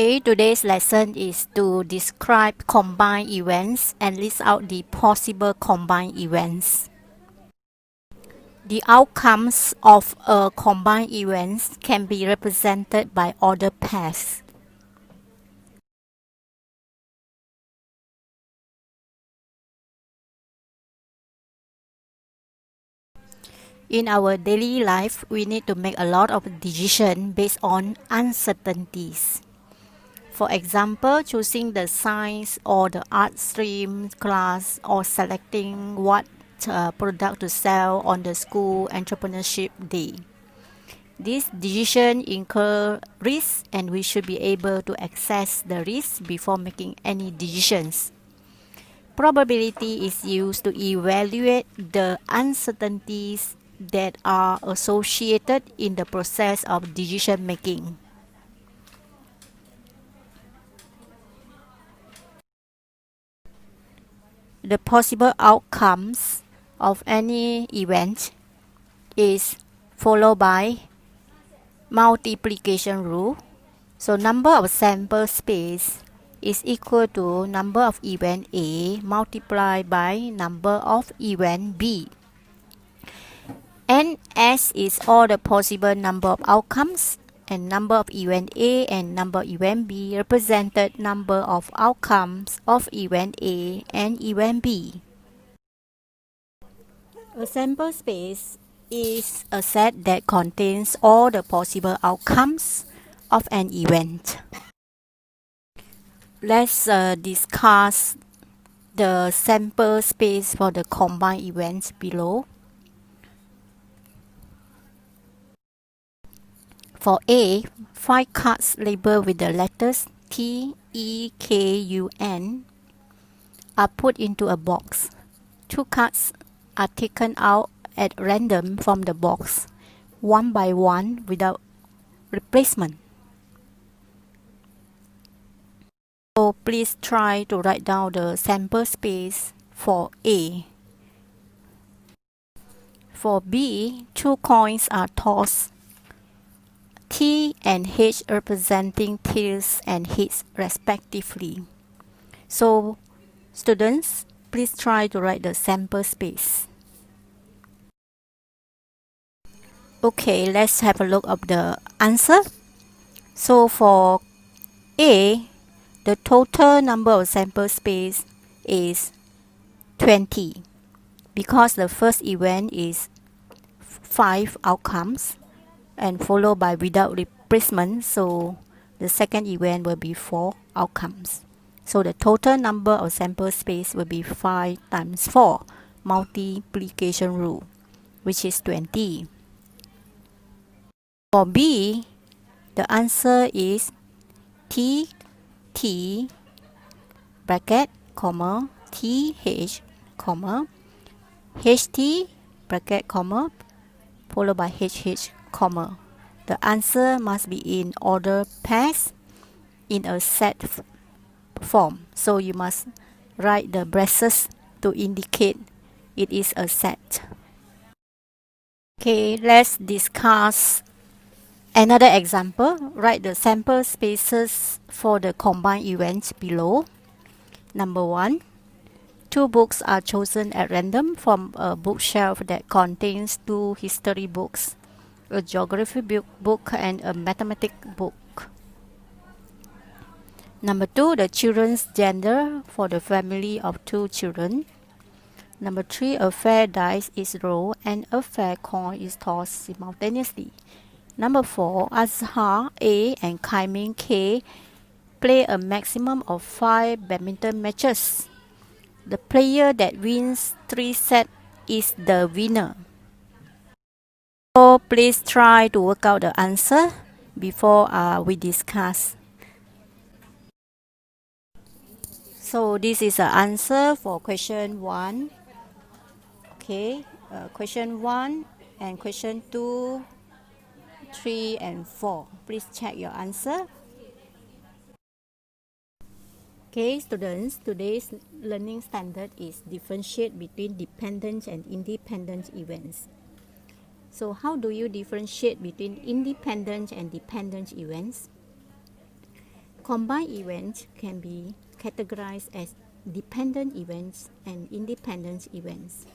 Okay, today's lesson is to describe combined events and list out the possible combined events. The outcomes of a combined event can be represented by order pairs. In our daily life, we need to make a lot of decisions based on uncertainties. For example, choosing the science or the art stream class or selecting what product to sell on the school entrepreneurship day. This decision incur risks and we should be able to assess the risks before making any decisions. Probability is used to evaluate the uncertainties that are associated in the process of decision making. The possible outcomes of any event is followed by multiplication rule. So number of sample space is equal to number of event A multiplied by number of event B. And S is all the possible number of outcomes, and number of event A and number of event B represented number of outcomes of event A and event B. A sample space is a set that contains all the possible outcomes of an event. Let's discuss the sample space for the combined events below. For A, 5 cards labeled with the letters T, E, K, U, N are put into a box. 2 cards are taken out at random from the box, one by one without replacement. So please try to write down the sample space for A. For B, 2 coins are tossed, T and H representing tails and heads respectively. So students, please try to write the sample space. Okay, let's have a look at the answer. So for A, the total number of sample space is 20 because the first event is 5 outcomes and followed by without replacement, so the second event will be 4 outcomes. So the total number of sample space will be 5 times 4, multiplication rule, which is 20. For B, the answer is T bracket, comma, TH, comma, HT bracket, comma, followed by HH, comma. The answer must be in order pairs in a set form. So you must write the braces to indicate it is a set. Okay, let's discuss another example. Write the sample spaces for the combined events below. Number 1, 2 books are chosen at random from a bookshelf that contains 2 history books, a geography book and a mathematics book. Number 2, the children's gender for the family of 2 children. Number 3, a fair dice is rolled and a fair coin is tossed simultaneously. Number 4, Azhar A and Kaimin K play a maximum of 5 badminton matches. The player that wins 3 sets is the winner. So please try to work out the answer before we discuss. So this is the answer for question 1. Okay, question 1 and question 2, 3 and 4. Please check your answer. Okay, students, today's learning standard is differentiate between dependent and independent events. So how do you differentiate between independent and dependent events? Combined events can be categorized as dependent events and independent events.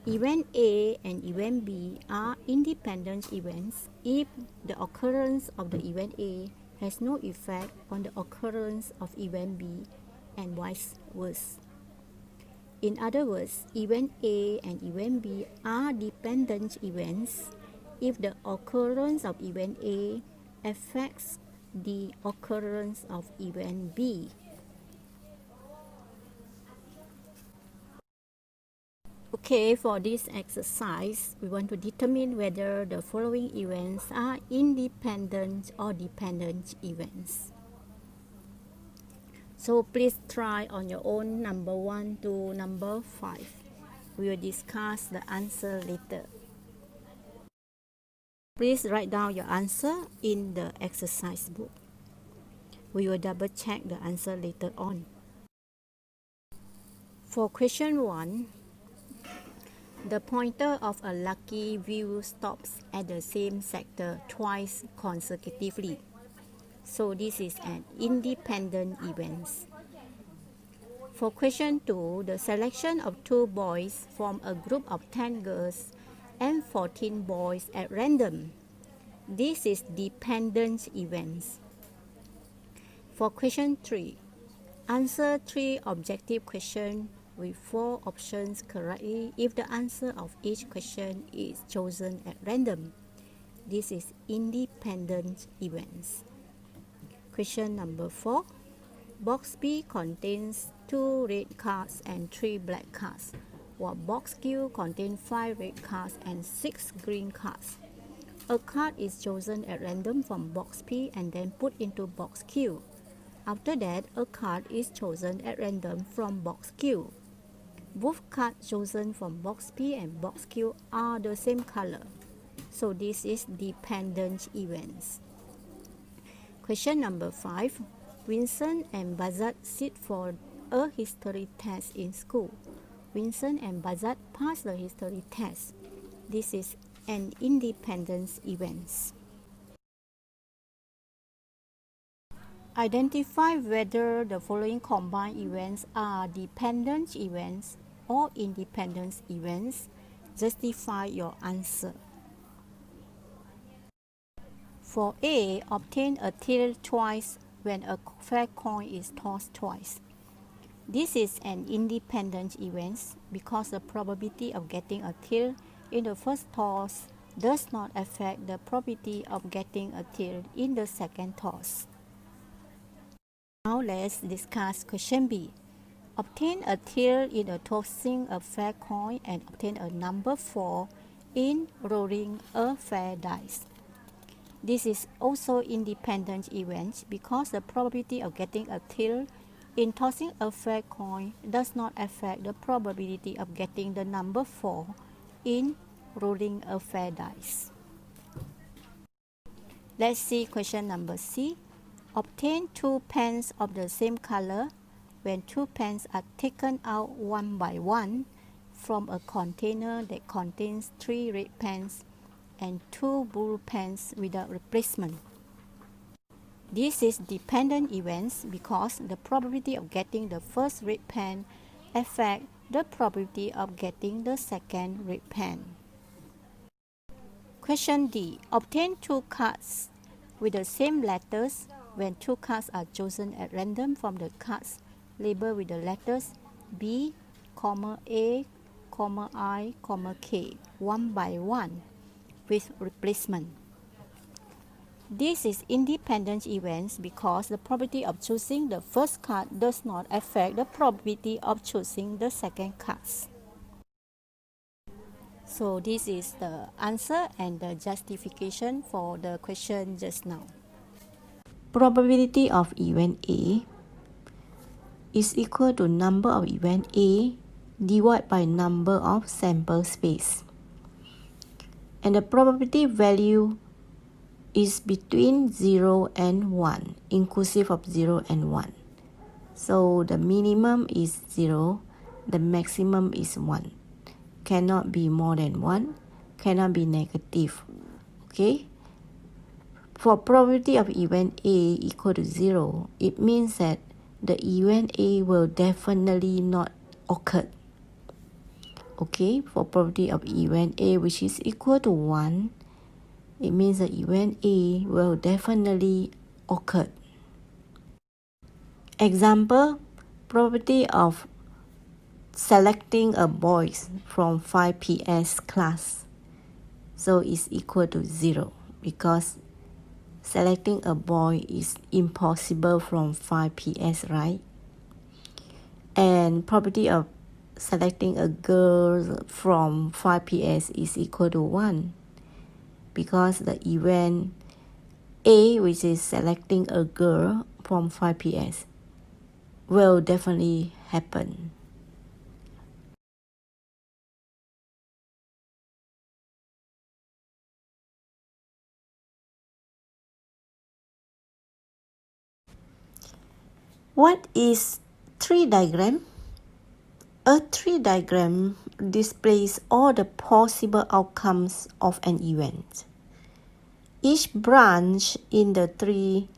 Event A and event B are independent events if the occurrence of the event A has no effect on the occurrence of event B and vice versa. In other words, event A and event B are dependent events if the occurrence of event A affects the occurrence of event B. Okay, for this exercise, we want to determine whether the following events are independent or dependent events. So please try on your own number 1 to number 5. We will discuss the answer later. Please write down your answer in the exercise book. We will double check the answer later on. For question 1, the pointer of a lucky wheel stops at the same sector twice consecutively. So this is an independent event. For question 2, the selection of 2 boys from a group of 10 girls and 14 boys at random. This is dependent events. For question 3, answer 3 objective questions with 4 options correctly if the answer of each question is chosen at random. This is independent events. Question number 4. Box B contains 2 red cards and 3 black cards, while box Q contains 5 red cards and 6 green cards. A card is chosen at random from box P and then put into box Q. After that, a card is chosen at random from box Q. Both cards chosen from box P and box Q are the same color. So this is dependent events. Question number 5. Vincent and Bazat sit for a history test in school. Vincent and Bazat pass the history test. This is an independent event. Identify whether the following combined events are dependent events or independent events. Justify your answer. For A, obtain a tail twice when a fair coin is tossed twice. This is an independent event because the probability of getting a tail in the first toss does not affect the probability of getting a tail in the second toss. Now let's discuss question B. Obtain a tail in a tossing a fair coin and obtain a number 4 in rolling a fair dice. This is also independent event because the probability of getting a tail in tossing a fair coin does not affect the probability of getting the number 4 in rolling a fair dice. Let's see question number C. Obtain 2 pens of the same color when 2 pens are taken out one by one from a container that contains 3 red pens and 2 blue pens without replacement. This is dependent events because the probability of getting the first red pen affects the probability of getting the second red pen. Question D. Obtain 2 cards with the same letters when 2 cards are chosen at random from the cards labeled with the letters B, A, I, K, one by one with replacement. This is independent events because the probability of choosing the first card does not affect the probability of choosing the second cards. So this is the answer and the justification for the question just now. Probability of event A is equal to number of event A divided by number of sample space. And the probability value is between 0 and 1, inclusive of 0 and 1. So the minimum is 0, the maximum is 1. Cannot be more than 1, cannot be negative. Okay? For probability of event A equal to 0, it means that the event A will definitely not occur. Okay, for probability of event A which is equal to 1, it means that event A will definitely occur. Example, probability of selecting a boy from 5PS class. So it's equal to 0 because selecting a boy is impossible from 5PS, right? And probability of selecting a girl from 5PS is equal to 1 because the event A, which is selecting a girl from 5PS, will definitely happen. What is tree diagram? A tree diagram displays all the possible outcomes of an event. Each branch in the tree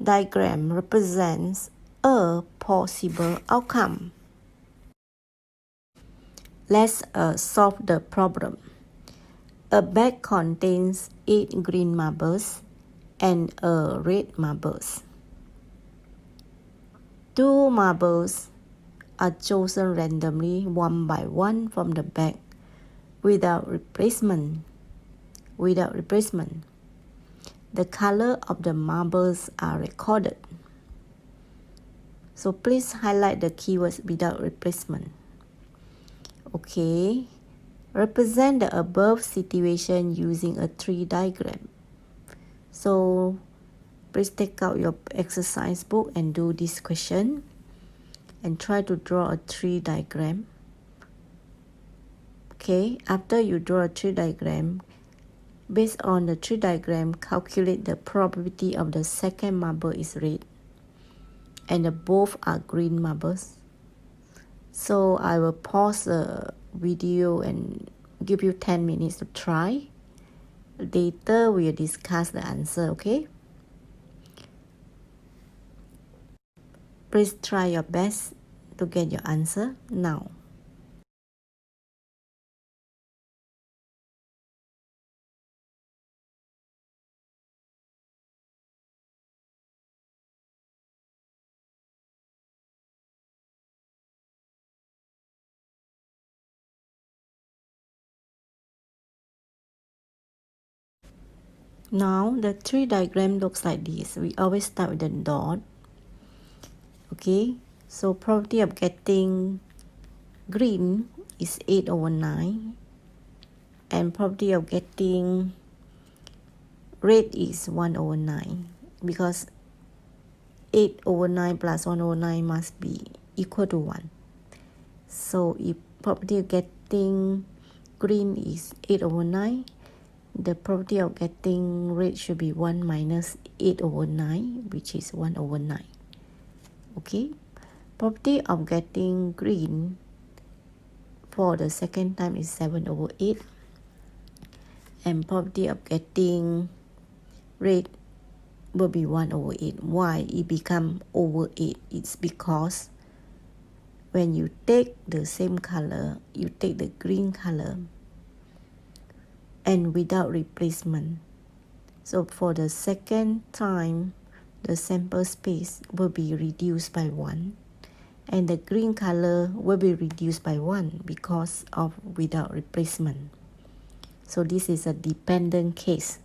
diagram represents a possible outcome. Let's solve the problem. A bag contains 8 green marbles and a red marbles. 2 marbles are chosen randomly one by one from the bag without replacement. The color of the marbles are recorded. So please highlight the keywords without replacement. Okay, represent the above situation using a tree diagram. So please take out your exercise book and do this question and try to draw a tree diagram. Okay, after you draw a tree diagram, based on the tree diagram, calculate the probability of the second marble is red and both are green marbles. So I will pause the video and give you 10 minutes to try. Later we'll discuss the answer, okay? Please try your best to get your answer now. Now the tree diagram looks like this. We always start with the dot. Okay, so probability of getting green is 8/9 and probability of getting red is 1/9 because 8/9 plus 1/9 must be equal to 1. So if probability of getting green is 8/9, the probability of getting red should be 1 minus 8/9, which is 1/9. Okay, probability of getting green for the second time is 7/8, and probability of getting red will be 1/8. Why it become over 8? It's because when you take the same color, you take the green color and without replacement. So for the second time, the sample space will be reduced by 1 and the green color will be reduced by 1 because of without replacement. So this is a dependent case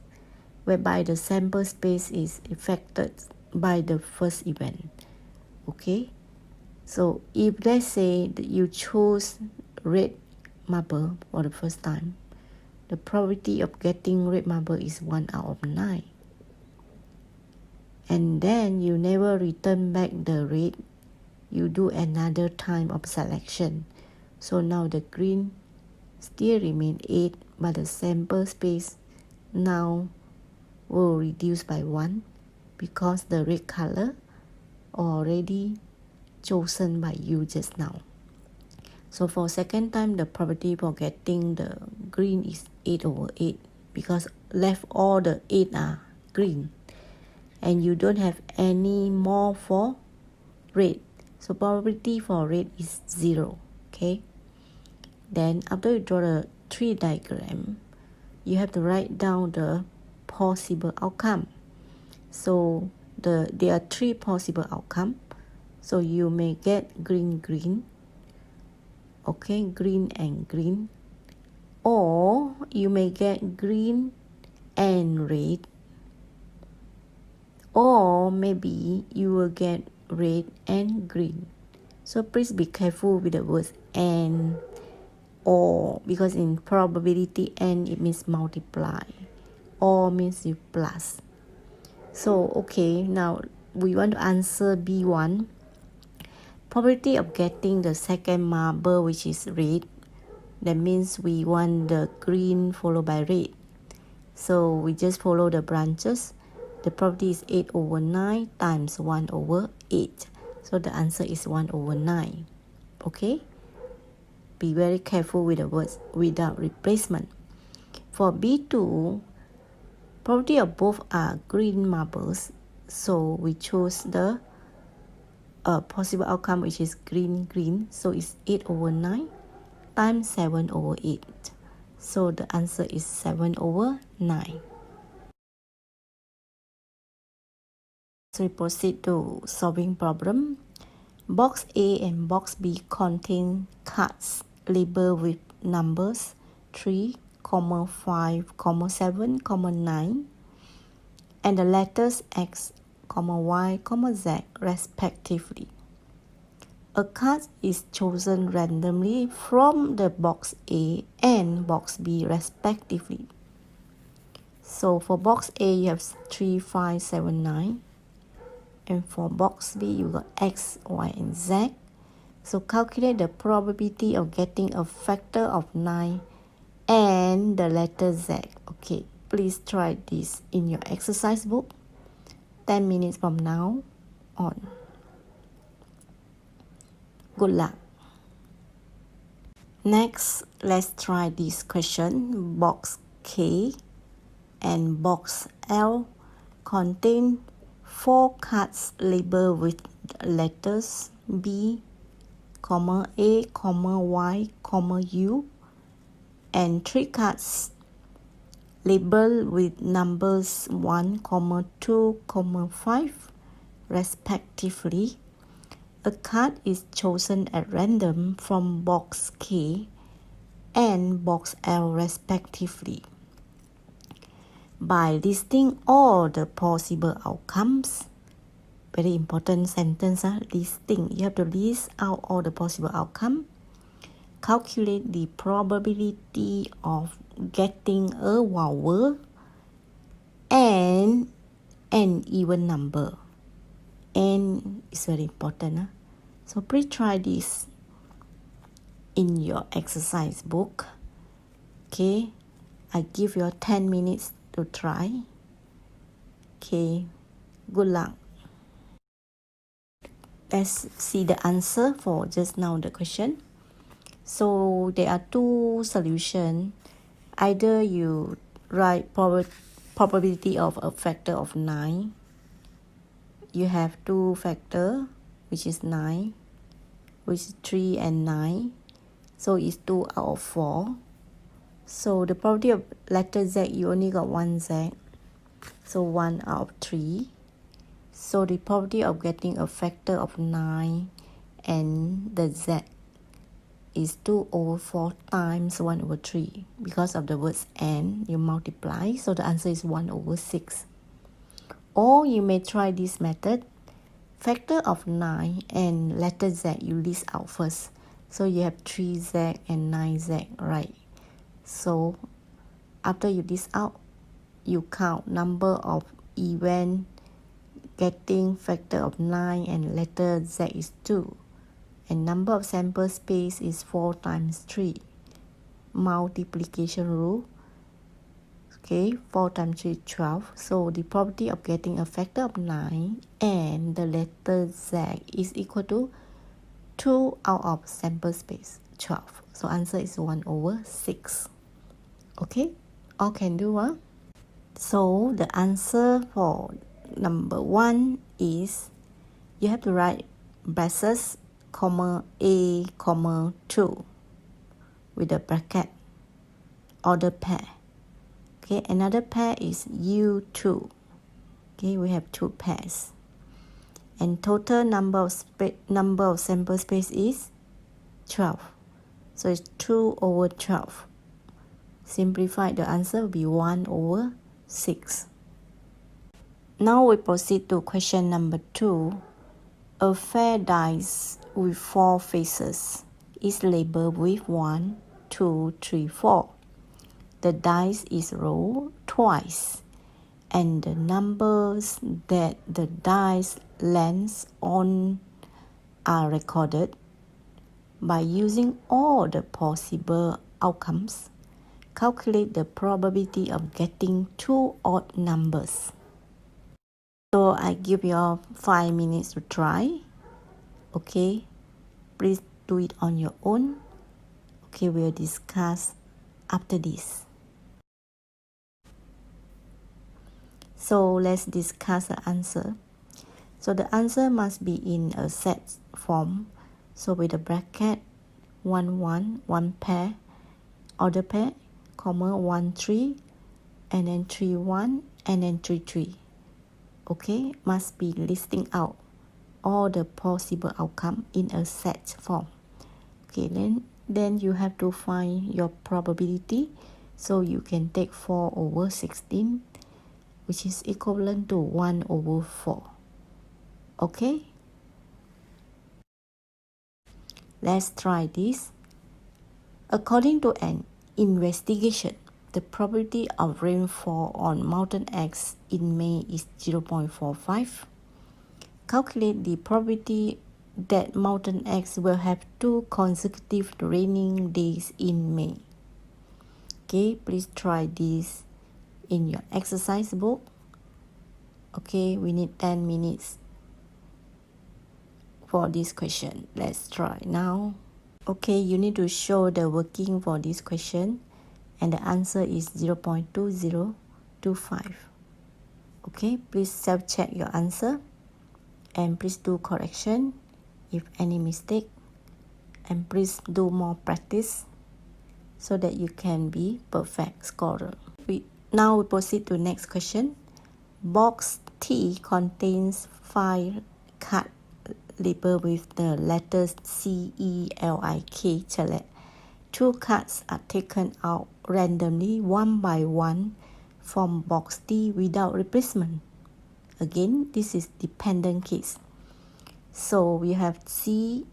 whereby the sample space is affected by the first event. Okay, so if let's say that you choose red marble for the first time, the probability of getting red marble is 1/9. And then you never return back the red, you do another time of selection. So now the green still remain 8, but the sample space now will reduce by 1 because the red color already chosen by you just now. So for second time, the probability for getting the green is 8/8 because left all the 8 are green, and you don't have any more for red. So probability for red is 0. Okay. Then after you draw the tree diagram, you have to write down the possible outcome. So there are 3 possible outcomes. So you may get green, green. Okay, green and green. Or you may get green and red. Or maybe you will get red and green. So please be careful with the words and or, because in probability and it means multiply, or means you plus. So okay, now we want to answer B1. Probability of getting the second marble, which is red. That means we want the green followed by red. So we just follow the branches. The probability is 8/9 times 1/8. So the answer is 1/9. Okay? Be very careful with the words without replacement. For B2, probability of both are green marbles. So we choose the possible outcome, which is green, green. So it's 8/9 times 7/8. So the answer is 7/9. So we proceed to solving problem. Box A and box B contain cards labeled with numbers 3, 5, 7, 9, and the letters X, Y, Z respectively. A card is chosen randomly from the box A and box B respectively. So for box A you have 3, 5, 7, 9. And for box B you got X, Y, and Z. So calculate the probability of getting a factor of 9 and the letter Z. Okay, please try this in your exercise book 10 minutes from now on. Good luck. Next, let's try this question. Box K and box L contain 4 cards labeled with letters B, A, Y, U, and 3 cards labeled with numbers 1, 2, 5 respectively. A card is chosen at random from box K and box L respectively. By listing all the possible outcomes, very important sentence, listing. You have to list out all the possible outcomes. Calculate the probability of getting a vowel and an even number. And it's very important. So please try this in your exercise book. Okay, I give you 10 minutes to try. Okay, good luck. Let's see the answer for just now the question. So there are 2 solutions. Either you write probability of a factor of 9. You have 2 factor, which is 9, which is 3 and 9. So it's 2 out of 4. So the probability of letter Z, you only got 1 Z. So 1 out of 3. So the probability of getting a factor of 9 and the Z is 2/4 times 1/3. Because of the words and, you multiply. So the answer is 1/6. Or you may try this method. Factor of 9 and letter Z, you list out first. So you have 3Z and 9Z, right? So after you list out, you count number of event getting factor of 9 and letter Z is 2. And number of sample space is 4 times 3. Multiplication rule. Okay, 4 times 3 is 12. So the probability of getting a factor of 9 and the letter Z is equal to 2 out of sample space, 12. So answer is 1/6. Okay, all can do, So the answer for number 1 is you have to write braces, comma, A, comma, 2 with a bracket, order pair. Okay, another pair is U2. Okay, we have 2 pairs. And total number of sample space is 12. So it's 2 over 12. Simplify, the answer will be 1 over 6. Now we proceed to question number 2. A fair dice with 4 faces is labeled with 1, 2, 3, 4. The dice is rolled twice, and the numbers that the dice lands on are recorded. By using all the possible outcomes, calculate the probability of getting 2 odd numbers. So I give you 5 minutes to try. Okay, please do it on your own. Okay, we'll discuss after this. So let's discuss the answer. So the answer must be in a set form. So with a bracket, 1, 1, 1 pair, order pair, comma, 1, 3, and then 3, 1, and then 3, 3. Okay, must be listing out all the possible outcome in a set form. Okay, then you have to find your probability. So you can take 4 over 16, which is equivalent to 1 over 4. Okay? Let's try this. According to an investigation, the probability of rainfall on Mountain X in May is 0.45. Calculate the probability that Mountain X will have 2 consecutive raining days in May. Okay, please try this in your exercise book. Okay, we need 10 minutes for this question. Let's try now. Okay, you need to show the working for this question, and the answer is 0.2025. Okay, please self-check your answer, and please do correction if any mistake, and please do more practice so that you can be perfect scorer. Now we proceed to next question. Box T contains 5 cards labeled with the letters CELIK. 2 cards are taken out randomly one by one from box T without replacement. Again, this is dependent case. So we have CELIK.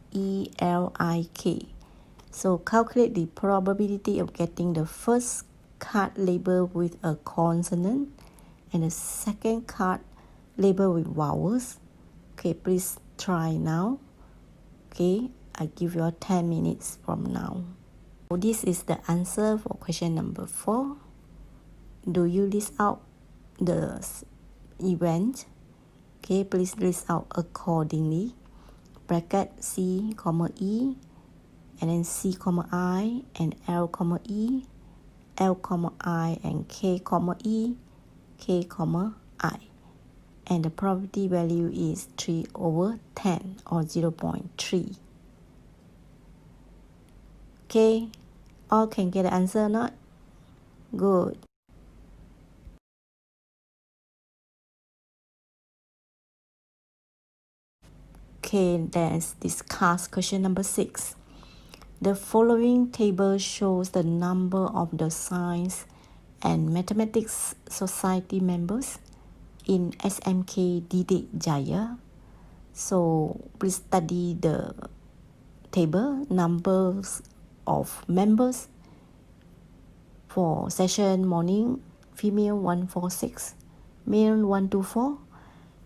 So calculate the probability of getting the first card labeled with a consonant and the second card labeled with vowels. Okay, please try now. Okay, I give you 10 minutes from now. So this is the answer for question number 4. Do you list out the event? Okay, please list out accordingly. Bracket C, comma E, and then C, comma I, and L, comma E, L, comma I, and K, comma E, K, comma I. And the probability value is 3 over 10 or 0.3. Okay, all can get the answer or not? Good. Okay, let's discuss question number 6. The following table shows the number of the Science and Mathematics Society members in SMK Didik Jaya. So please study the table, numbers of members. For session morning, female 146, male 124.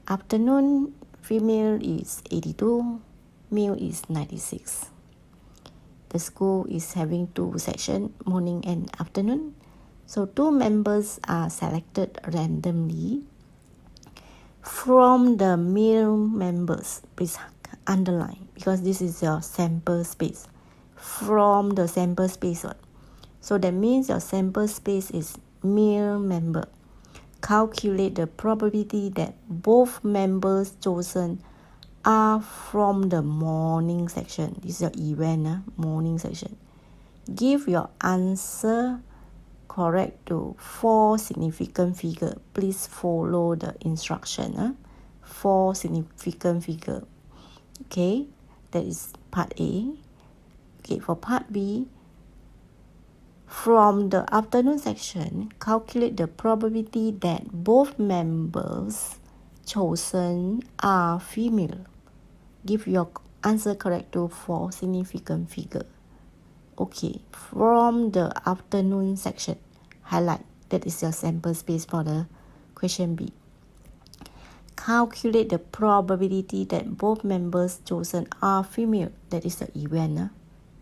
Afternoon, female is 82, male is 96. The school is having 2 sessions, morning and afternoon. So 2 members are selected randomly from the male members. Please underline because this is your sample space. From the sample space. So that means your sample space is male member. calculate the probability that both members chosen are from the morning section. This is your event, morning section. Give your answer correct to 4 significant figure. Please follow the instruction. 4 significant figure. Okay, that is part A. Okay, for part B, from the afternoon section, calculate the probability that both members chosen are female. Give your answer correct to 4 significant figure. Okay, from the afternoon section, highlight. That is your sample space for the question B. Calculate the probability that both members chosen are female. That is the event.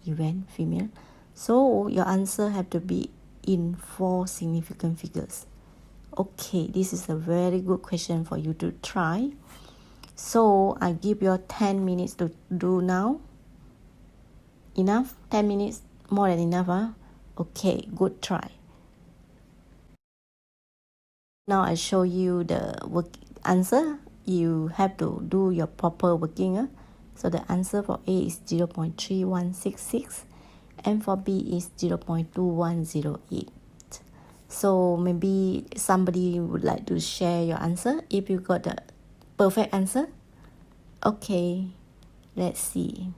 Event, female. So your answer have to be in 4 significant figures. Okay, this is a very good question for you to try. So I give you 10 minutes to do now. Enough? 10 minutes? More than enough, Okay, good try. Now I show you the answer. You have to do your proper working. So the answer for A is 0.3166 and for B is 0.2108. So maybe somebody would like to share your answer if you got the perfect answer. Okay, let's see.